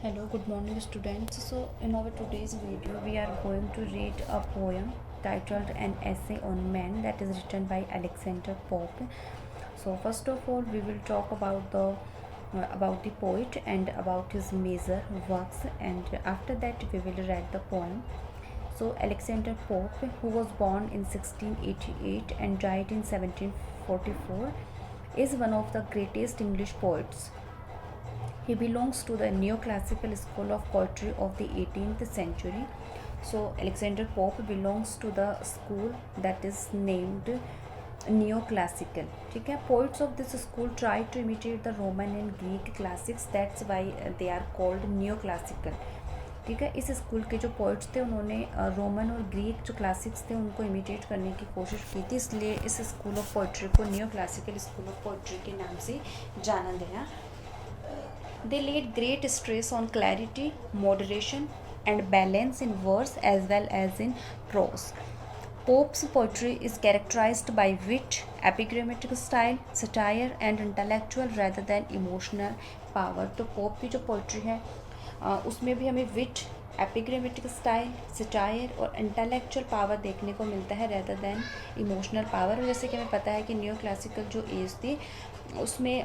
Hello, good morning students. So in our today's video we are going to read a poem titled An Essay on Man that is written by Alexander Pope. So first of all we will talk about the poet and about his major works, and after that we will read the poem. So Alexander Pope, who was born in 1688 and died in 1744, is one of the greatest English poets. He belongs to the neoclassical school of poetry of the 18th century. So Alexander Pope belongs to the school that is named neoclassical. ठीक है, poets of this school try to imitate the Roman and Greek classics. That's why they are called neoclassical. ठीक है, इस school के जो poets थे उन्होंने Roman और ग्रीक जो क्लासिक्स थे उनको इमिटेट करने की कोशिश की थी, इसलिए इस स्कूल ऑफ पोइट्री को new classical school of poetry के नाम से जाना गया. They laid great stress on clarity, moderation, and balance in verse as well as in prose. Pope's poetry is characterized by wit, epigrammatic style, satire, and intellectual rather than emotional power. तो pope की जो poetry है उसमें भी हमें विट, एपिग्रामेटिक style, satire और intellectual power देखने को मिलता है रेदर देन इमोशनल पावर. जैसे कि हमें पता है कि न्यू क्लासिकल जो एज थी उसमें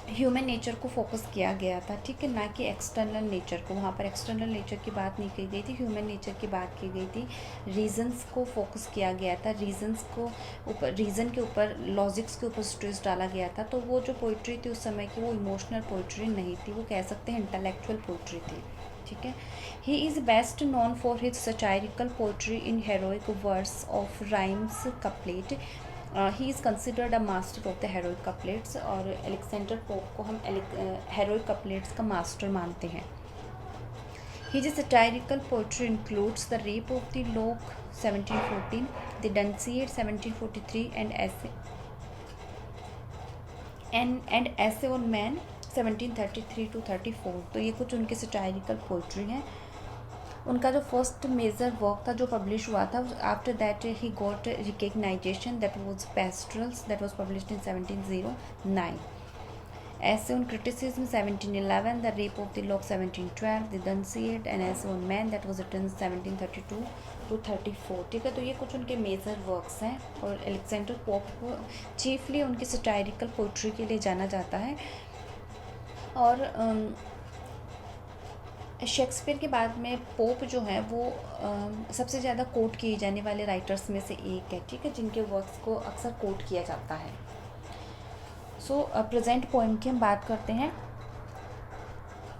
ह्यूमन नेचर को फोकस किया गया था, ठीक है, ना कि एक्सटर्नल नेचर को. वहाँ पर एक्सटर्नल नेचर की बात नहीं की गई थी, ह्यूमन नेचर की बात की गई थी. रीजन्स को फोकस किया गया था, रीजन्स को ऊपर, रीज़न के ऊपर, लॉजिक्स के ऊपर स्ट्रेस डाला गया था. तो वो जो पोइट्री थी उस समय की वो इमोशनल पोइट्री नहीं थी, वो कह सकते हैं इंटेलेक्चुअल पोइट्री थी. ठीक है. He is best known for his satirical poetry in heroic verse of rhymes couplet. He is considered a master of the heroic couplets. और एलेक्सेंडर पोप को हम हेरोइक कपलेट्स का मास्टर मानते हैं. His satirical poetry includes The Rape of the Lock 1714, The Dunciad 1743, and Essay on Man 1733 to 34. तो ये कुछ उनकी satirical poetry हैं. उनका जो फर्स्ट मेजर वर्क था जो पब्लिश हुआ था, after that he got recognition, that was Pastorals, that was published in 1709. Essay on Criticism 1711, The Rape of the Lock 1712, The Dunciad, and Essay on Man that was written 1732 to 34. ठीक है, तो ये कुछ उनके major works हैं. और Alexander pope को chiefly उनकी सटायरिकल पोइट्री के लिए जाना जाता है. और शेक्सपियर के बाद में पोप जो है वो सबसे ज़्यादा कोट किए जाने वाले राइटर्स में से एक है, ठीक है, जिनके वर्क्स को अक्सर कोट किया जाता है. सो प्रेजेंट पोएम की हम बात करते हैं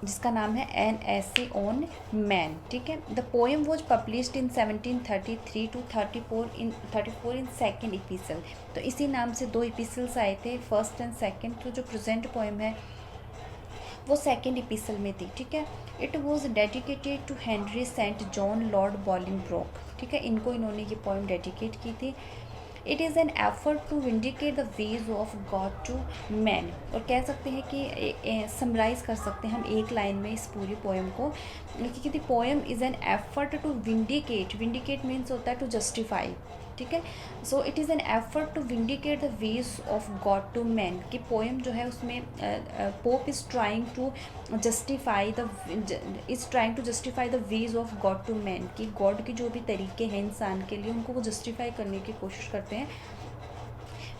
जिसका नाम है एन एसे ऑन मैन. ठीक है. The poem was published in 1733 to 34 in second epistle. तो इसी नाम से दो इपिसल्स आए थे, फर्स्ट एंड सेकेंड. तो जो प्रेजेंट पोएम है वो सेकेंड इपिसल में थी. ठीक है. It was dedicated to Henry Saint John Lord Bolingbroke. ठीक है, इनको इन्होंने ये पोएम डेडिकेट की थी. It is an effort to vindicate the ways of God to man. और कह सकते हैं कि समराइज़ कर सकते हैं हम एक लाइन में इस पूरी पोएम को, क्योंकि the poem is an effort to vindicate means होता है टू जस्टिफाई. ठीक है. So it is an effort to vindicate the ways of God to man. कि पोएम जो है उसमें Pope is trying to justify the ways of God to man. कि God के जो भी तरीके हैं इंसान के लिए उनको वो जस्टिफाई करने की कोशिश करते हैं,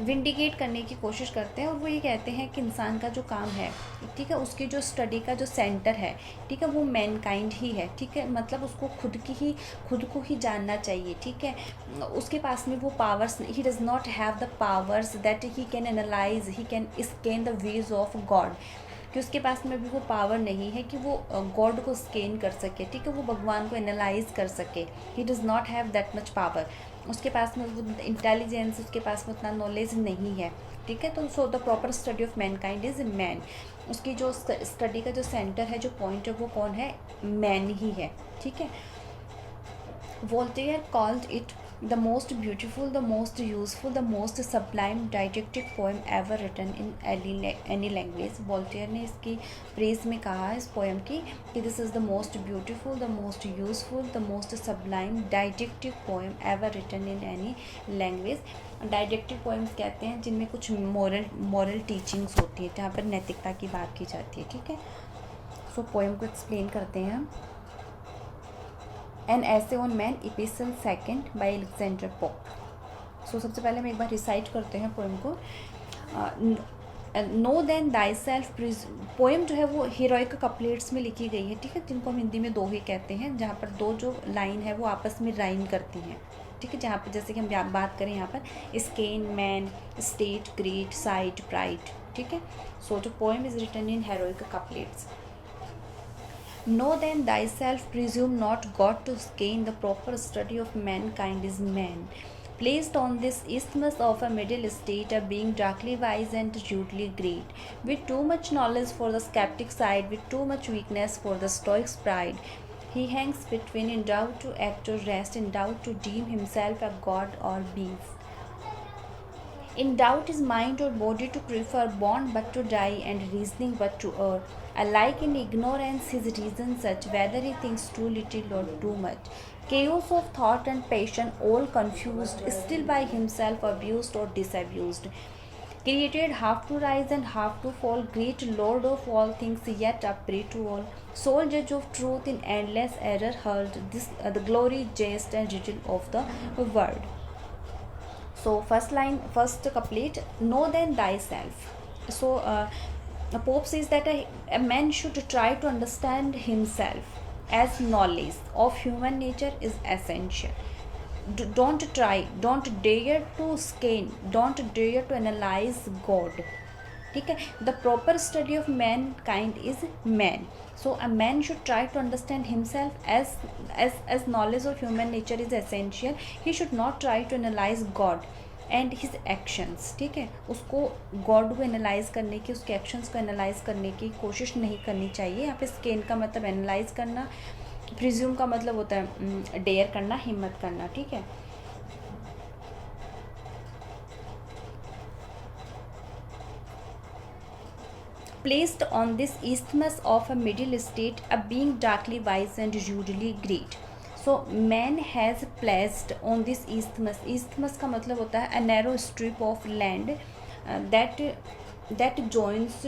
विंडिकेट करने की कोशिश करते हैं. और वो ये कहते हैं कि इंसान का जो काम है, ठीक है, उसकी जो स्टडी का जो सेंटर है, ठीक है, वो मैनकाइंड ही है. ठीक है. मतलब उसको खुद को ही जानना चाहिए. ठीक है. उसके पास में वो powers, he does not have the powers that he can analyse, he can scan the ways of God. कि उसके पास में भी वो पावर नहीं है कि वो गॉड को स्कैन कर सके. ठीक है. वो भगवान को एनालाइज कर सके. He does not have that much power. उसके पास में वो इंटेलिजेंस, उसके पास में उतना नॉलेज नहीं है. ठीक है. तो so the proper study of Mankind is man. उसकी जो स्टडी का जो सेंटर है, जो पॉइंट है, वो कौन है? मैन ही है. ठीक है. Voltaire called it the most beautiful, the most useful, the most sublime didactic poem ever written in any language. Voltaire ने इसकी प्रेज में कहा है इस पोएम की कि this is the most beautiful, the most useful, the most sublime didactic poem ever written in any language. Didactic poems कहते हैं जिनमें कुछ मॉरल टीचिंग्स होती है, जहाँ पर नैतिकता की बात की जाती है. ठीक है. सो पोएम को एक्सप्लेन करते हैं हम। An essay on man, epistle second by Alexander Pope. So सबसे पहले हम एक बार रिसाइट करते हैं पोएम को। नो देन दाई सेल्फ। पोएम जो है वो हीरोइक कपलेट्स में लिखी गई है, ठीक है, जिनको हम हिंदी में दोहे कहते हैं, जहाँ पर दो जो लाइन है वो आपस में राइम करती हैं, ठीक है। जहाँ पर जैसे कि हम बात करें यहाँ पर scan, man, state, great, sight, pride, ठीक है। सो जो poem is written in heroic couplets. Know then thyself, presume not God to scan, the proper study of mankind is man. Placed on this isthmus of a middle state, a being darkly wise and rudely great, with too much knowledge for the skeptic side, with too much weakness for the stoic's pride. He hangs between, in doubt to act or rest, in doubt to deem himself a god or beast. In doubt his mind or body to prefer, born but to die and reasoning but to err. Alike in ignorance his reason such, whether he thinks too little or too much. Chaos of thought and passion, all confused, still by himself abused or disabused. Created half to rise and half to fall, great Lord of all things, yet a prey to all. Sole judge of truth in endless error hurled, this the glory, jest and riddle of the world. So first line, first couplet, know then thyself. So Pope says that a man should try to understand himself, as knowledge of human nature is essential. Don't try, don't dare to scan, don't dare to analyze God, ठीक है। The proper study of mankind is man. So a man should try to understand himself as knowledge of human nature is essential. He should not try to analyse God and his actions, ठीक है। उसको God को analyse करने की, उसके actions को analyse करने की कोशिश नहीं करनी चाहिए। यहाँ पे स्केन का मतलब एनालाइज करना, प्रिज्यूम का मतलब होता है डेयर करना, हिम्मत करना, ठीक है। Placed on this isthmus of a middle state, a being darkly wise and rudely great. So man has placed on this isthmus. Isthmus का मतलब होता है a narrow strip of land that joins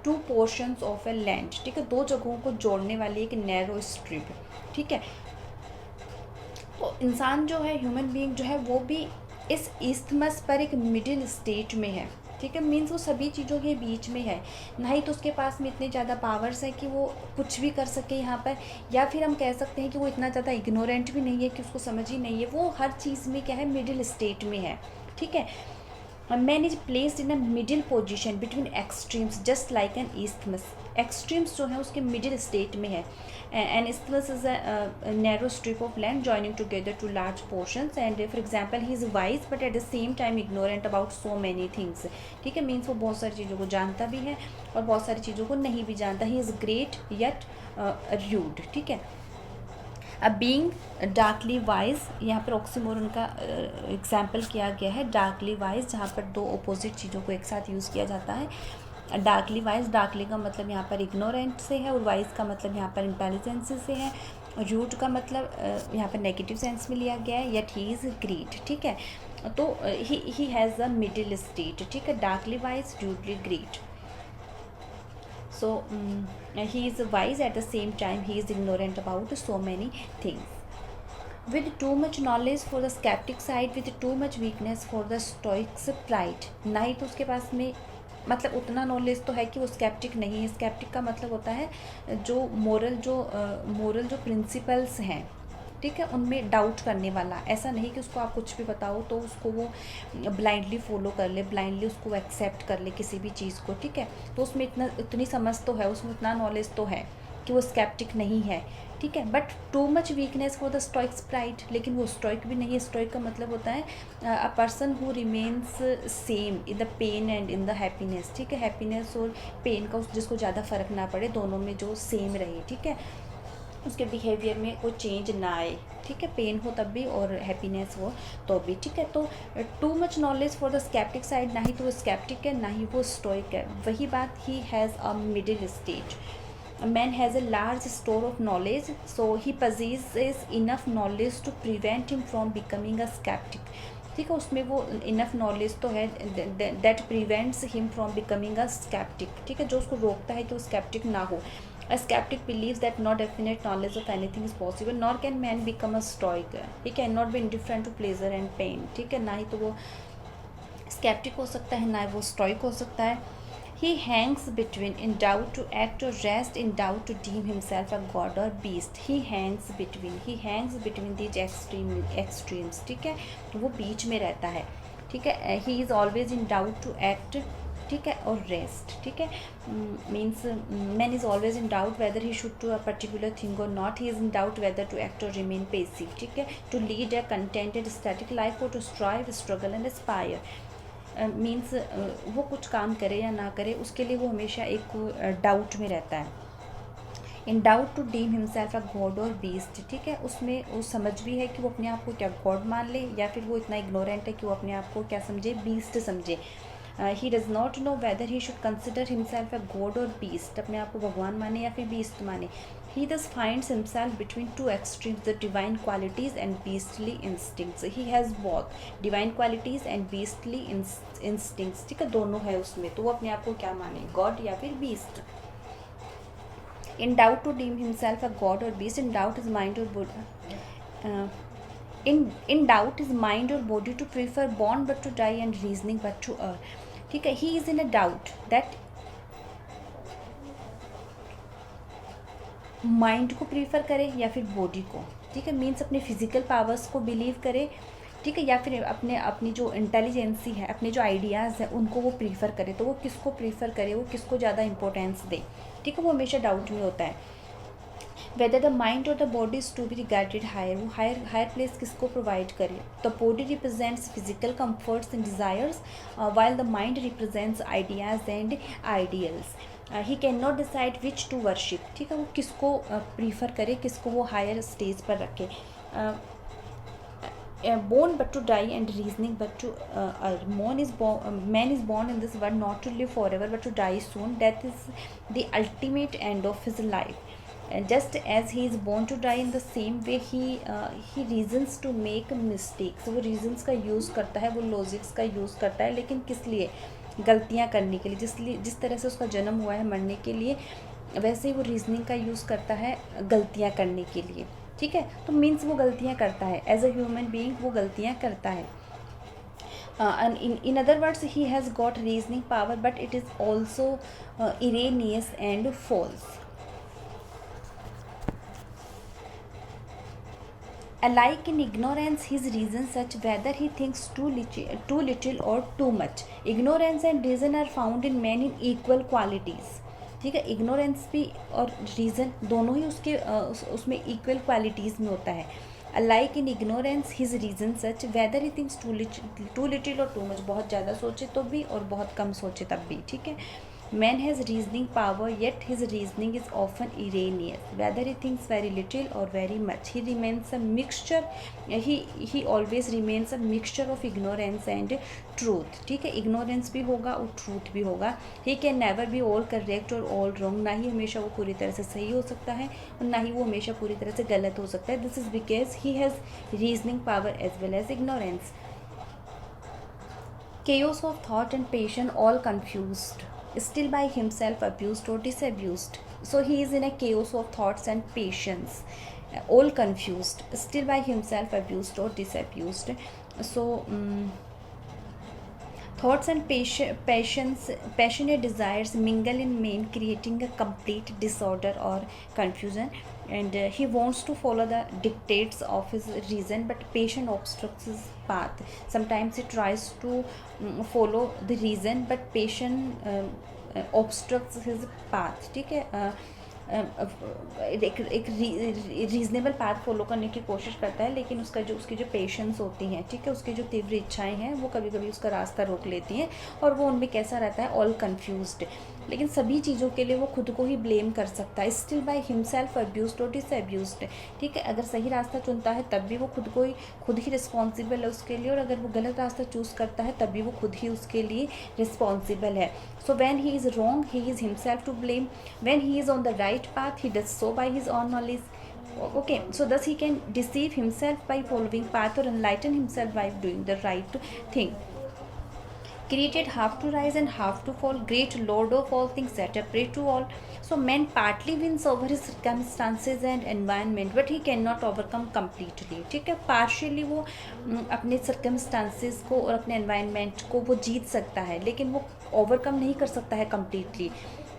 two portions of a land, ठीक है। दो जगहों को जोड़ने वाली एक नैरो स्ट्रिप, ठीक है। तो इंसान जो है, ह्यूमन बीइंग जो है, वो भी इस isthmus पर एक मिडिल स्टेट में है, ठीक है। मीन्स वो सभी चीज़ों के बीच में है। ना ही तो उसके पास में इतने ज़्यादा पावर्स है कि वो कुछ भी कर सके यहाँ पर, या फिर हम कह सकते हैं कि वो इतना ज़्यादा इग्नोरेंट भी नहीं है कि उसको समझ ही नहीं है। वो हर चीज़ में क्या है, मिडिल स्टेट में है, ठीक है। Man is placed in a middle position between extremes, just like an isthmus. Extremes जो है उसके मिडिल स्टेट में है। An isthmus is a narrow strip of land joining together two large portions, and for example he is wise but at the same time ignorant about so many things, ठीक है। Means वो बहुत सारी चीज़ों को जानता भी है और बहुत सारी चीज़ों को नहीं भी जानता। He is great yet rude, ठीक है। अ बीइंग डार्कली वाइज, यहाँ पर ऑक्सीमोरन का एग्जाम्पल किया गया है, डार्कली वाइज, जहाँ पर दो अपोजिट चीज़ों को एक साथ यूज़ किया जाता है। डार्कली वाइज, डार्कली का मतलब यहाँ पर इग्नोरेंट से है, और वाइज का मतलब यहाँ पर इंटेलिजेंस से है। रूड का मतलब यहाँ पर नेगेटिव सेंस में लिया गया है, येट ही इज़ ग्रेट, ठीक है। तो he has a middle state, ठीक है। Darkly wise, rudely great. So he is wise, at the same time he is ignorant about so many things. With too much knowledge for the skeptic side, with too much weakness for the stoic's pride. ना ही तो उसके पास में मतलब उतना knowledge तो है कि वो स्केप्टिक नहीं है। स्केप्टिक का मतलब होता है जो मोरल जो प्रिंसिपल्स हैं, ठीक है, उनमें डाउट करने वाला। ऐसा नहीं कि उसको आप कुछ भी बताओ तो उसको वो ब्लाइंडली फॉलो कर ले, ब्लाइंडली उसको एक्सेप्ट कर ले किसी भी चीज़ को, ठीक है। तो उसमें इतनी समझ तो है, उसमें उतना नॉलेज तो है कि वो स्केप्टिक नहीं है, ठीक है। But too much weakness for the Stoics pride, लेकिन वो स्टोइक भी नहीं है। स्टोइक का मतलब होता है a person who remains same in the pain and in the happiness, ठीक है। हैप्पीनेस और पेन का जिसको ज़्यादा फ़र्क ना पड़े, दोनों में जो सेम रहे, ठीक है, उसके बिहेवियर में कोई चेंज ना आए, ठीक है। पेन हो तब भी और हैप्पीनेस हो तो भी, ठीक है। तो too much knowledge for the sceptic side, ना ही तो वो स्केप्टिक है ना ही वो स्टोइक है। वही बात, he has a middle stage. A man has a large store of knowledge, so he possesses enough knowledge to prevent him from becoming a skeptic. ठीक है, उसमें वो इनफ नॉलेज तो है that prevents him from becoming a sceptic, ठीक है, जो उसको रोकता है कि वो स्केप्टिक ना हो. A skeptic believes that no definite knowledge of anything is possible, nor can man become a stoic. He cannot be indifferent to pleasure and pain. ठीक है, ना ही तो वो skeptic हो सकता है, ना ही वो stoic हो सकता है. He hangs between in doubt to act or rest, in doubt to deem himself a god or beast. He hangs between these extremes. ठीक है, वो बीच में रहता है. ठीक है, he is always in doubt to act, ठीक है, और रेस्ट. ठीक है, means man is always in doubt whether he should to a particular thing और not. He is in doubt whether to act और रिमेन पेसिव. ठीक है, to lead a contented static life और to strive, struggle and aspire. Means वो कुछ काम करे या ना करे, उसके लिए वो हमेशा एक डाउट में रहता है. In doubt to deem himself a god और बीस्ट. ठीक है, उसमें वो समझ भी है कि वो अपने आप को क्या गॉड मान ले, या फिर वो इतना इग्नोरेंट है कि वो अपने आप को क्या समझे, बीस्ट समझे. He does not know whether he should consider himself a god और बीस्ट, अपने आप को भगवान माने या फिर बीस्ट माने. He thus finds himself between two extremes, the divine qualities and beastly instincts. He has both divine qualities and beastly instincts. ठीक है, दोनों है उसमें, तो वो अपने आप को क्या माने, गॉड या फिर beast. In doubt to deem himself a god or beast, in doubt his mind or body. In doubt his mind or body to prefer born but to die and reasoning but to err. ठीक है, he is in a doubt that mind को prefer करे या फिर body को. ठीक है, means अपने फिजिकल पावर्स को बिलीव करे. ठीक है, या फिर अपनी जो इंटेलिजेंसी है, अपने जो आइडियाज़ हैं उनको वो प्रीफर करे. तो वो किसको प्रीफर करे, वो किसको ज़्यादा इंपॉर्टेंस दे. ठीक है, वो हमेशा डाउट में होता है. वेदर द माइंड और the body is to be regarded higher, वो हायर प्लेस किसको प्रोवाइड करे. The body represents physical comforts and desires, while the mind represents ideas and ideals. He can not decide which to worship. ठीक है, वो किसको prefer करे, किसको वो हायर स्टेज पर रखे. Born but to die and reasoning but to man is born in this world not to live forever but to die soon. Death is the ultimate end of his life. Just as he is born to die, in the same way he reasons to make mistakes. वो reasons का use करता है, वो logics का use करता है, लेकिन किस लिए, गलतियाँ करने के लिए. जिस तरह से उसका जन्म हुआ है मरने के लिए, वैसे ही वो रीजनिंग का यूज़ करता है गलतियाँ करने के लिए. ठीक है, तो मीन्स वो गलतियाँ करता है, एज अ ह्यूमन बीइंग वो गलतियाँ करता है. in other words, he has got reasoning power, but it is also erroneous and false. Alike in ignorance, his reason such whether he thinks too little or too much. Ignorance and reason are found in men in equal qualities. ठीक है, ignorance भी और reason दोनों ही उसमें equal qualities में होता है. Alike in ignorance his reason such whether he thinks too little और टू मच, बहुत ज़्यादा सोचे तो भी और बहुत कम सोचे तब भी. ठीक है, man has reasoning power, yet his reasoning is often erroneous. Whether he thinks very little or very much, he remains a mixture. He always remains a mixture of ignorance and truth. ठीक है, ignorance भी होगा और truth भी होगा. He can never be all correct or all wrong. ना ही हमेशा वो पूरी तरह से सही हो सकता है और ना ही वो हमेशा पूरी तरह से गलत हो सकता है. This is because he has reasoning power as well as ignorance. Chaos of thought and passion all confused, still by himself abused or disabused. So he is in a chaos of thoughts and passions, all confused, still by himself abused or disabused. So thoughts and passionate desires mingle in man, creating a complete disorder or confusion. And he wants to follow the dictates of his reason, but passion obstructs his path. Sometimes he tries to follow the reason, but passion obstructs his path. ठीक है, एक reasonable path follow करने की कोशिश करता है, लेकिन उसकी जो पेशेंस होती हैं, ठीक है, उसकी जो तीव्र इच्छाएं हैं, वो कभी कभी उसका रास्ता रोक लेती हैं और वो उनमें कैसा रहता है, ऑल कंफ्यूज्ड. लेकिन सभी चीज़ों के लिए वो खुद को ही ब्लेम कर सकता है. स्टिल बाय हिमसेल्फ अब्यूज्ड और डिसअब्यूज्ड. ठीक है, अगर सही रास्ता चुनता है तब भी वो खुद ही रिस्पॉन्सिबल है उसके लिए, और अगर वो गलत रास्ता चूज़ करता है तब भी वो खुद ही उसके लिए रिस्पॉन्सिबल है. So when he is wrong he is himself to blame. When he is on the right path, he does so by his own knowledge. Okay, so thus he can deceive himself by following path or enlighten himself by doing the right thing. created half to rise and half to fall, great lord of all things that are prey to all. So man partly wins over his circumstances and environment, but he cannot overcome completely. ठीक है, partially वो अपने circumstances को और अपने environment को वो जीत सकता है, लेकिन वो overcome नहीं कर सकता है completely.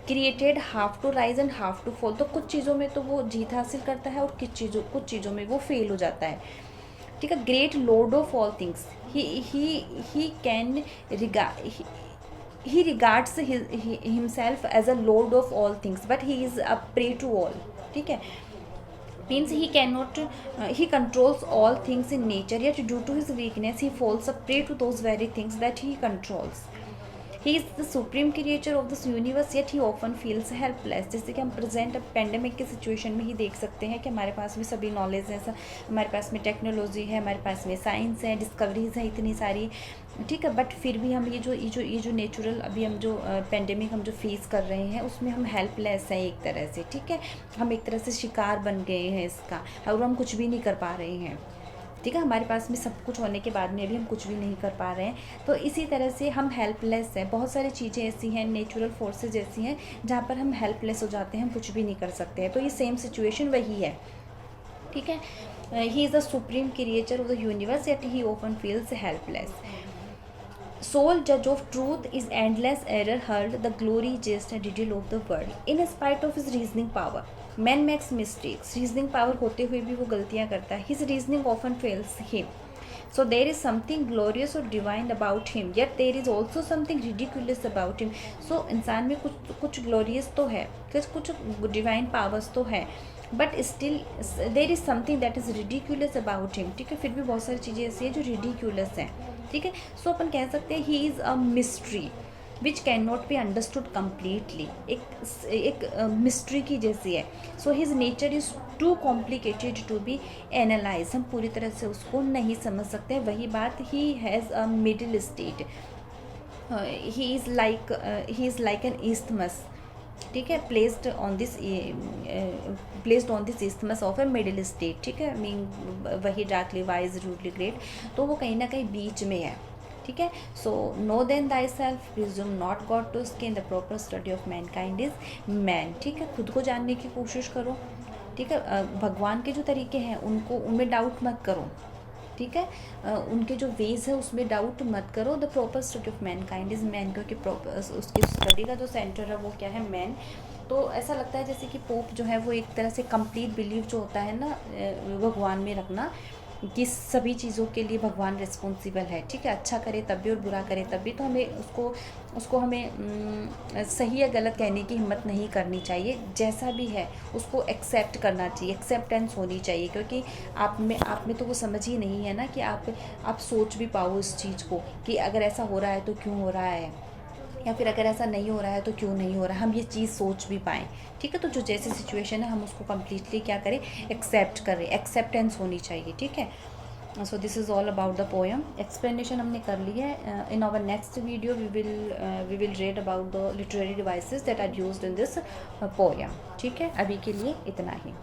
Created half to rise and half to fall, तो कुछ चीज़ों में तो वो जीत हासिल करता है और कुछ चीज़ों में वो फेल हो जाता है. ठीक है, great Lord of all things, he can he regards himself as a lord of all things, but he is a prey to all. ठीक है, means he cannot he controls all things in nature, yet due to his weakness he falls a prey to those very things that he controls. He is the supreme creature of this universe, yet he often feels helpless. जैसे कि हम present pandemic की situation में ही देख सकते हैं कि हमारे पास भी सभी नॉलेज है, हमारे पास में टेक्नोलॉजी है, हमारे पास में साइंस है, डिस्कवरीज हैं इतनी सारी. ठीक है, बट फिर भी हम ये जो नेचुरल अभी हम जो पेंडेमिक हम जो फेस कर रहे हैं उसमें हम हेल्पलेस हैं एक तरह से. ठीक है, हम एक तरह से शिकार बन गए हैं इसका, और हम कुछ भी नहीं कर पा रहे हैं. ठीक है, हमारे पास में सब कुछ होने के बाद में भी हम कुछ भी नहीं कर पा रहे हैं. तो इसी तरह से हम हेल्पलेस हैं. बहुत सारी चीज़ें ऐसी हैं, नेचुरल फोर्सेस ऐसी हैं जहाँ पर हम हेल्पलेस हो जाते हैं, हम कुछ भी नहीं कर सकते हैं. तो ये सेम सिचुएशन वही है. ठीक है, he is the supreme creature of the universe, yet he often feels helpless. Sole judge of truth is endless error hurled, the glory jest and riddle of the world. In spite of his reasoning power, man makes mistakes. Reasoning power होते हुए भी वो गलतियाँ करता है. His reasoning often fails him. So there is something glorious or divine about him, yet there is also something ridiculous about him. So इंसान में कुछ glorious तो है, कुछ divine powers तो है, but still there is something that is ridiculous about him. ठीक है, फिर भी बहुत सारी चीज़ें ऐसी हैं जो रिडिक्यूलस हैं. ठीक है, सो अपन कह सकते हैं ही is a mystery which can not be understood completely. एक मिस्ट्री की जैसी है. So his nature is too complicated to be analyse. हम पूरी तरह से उसको नहीं समझ सकते. वही बात, he has a middle state. He is like an isthmus. ठीक है, placed on this isthmus of a middle state. ठीक है, मीन वही डार्कली वाइज रूटली ग्रेट, तो वो कहीं ना कहीं बीच में है. ठीक है, so know then Dai self, presume not God to scan, the proper study of mankind is man. ठीक है, खुद को जानने की कोशिश करो. ठीक है, भगवान के जो तरीके हैं उनमें डाउट मत करो. ठीक है, उनके जो वेज है उसमें डाउट मत करो. The proper study of man kind is man, क्योंकि उसकी स्टडी का जो सेंटर है वो क्या है, मैन. तो ऐसा लगता है जैसे कि पोप जो है वो एक तरह से कंप्लीट बिलीव जो होता है ना भगवान में रखना, कि सभी चीज़ों के लिए भगवान रिस्पॉन्सिबल है. ठीक है, अच्छा करे तब भी और बुरा करे तब भी. तो हमें उसको हमें सही या गलत कहने की हिम्मत नहीं करनी चाहिए. जैसा भी है उसको एक्सेप्ट करना चाहिए, एक्सेप्टेंस होनी चाहिए, क्योंकि आप में तो वो समझ ही नहीं है ना कि आप सोच भी पाओ इस चीज़ को कि अगर ऐसा हो रहा है तो क्यों हो रहा है, या फिर अगर ऐसा नहीं हो रहा है तो क्यों नहीं हो रहा है. हम ये चीज़ सोच भी पाएँ. ठीक है, तो जो जैसी सिचुएशन है हम उसको कम्प्लीटली क्या करें, एक्सेप्ट करें. एक्सेप्टेंस होनी चाहिए. ठीक है, so this is all about the poem. Explanation हमने कर ली है. In our next video we will read about the literary devices that are used in this poem. ठीक है, अभी के लिए इतना ही.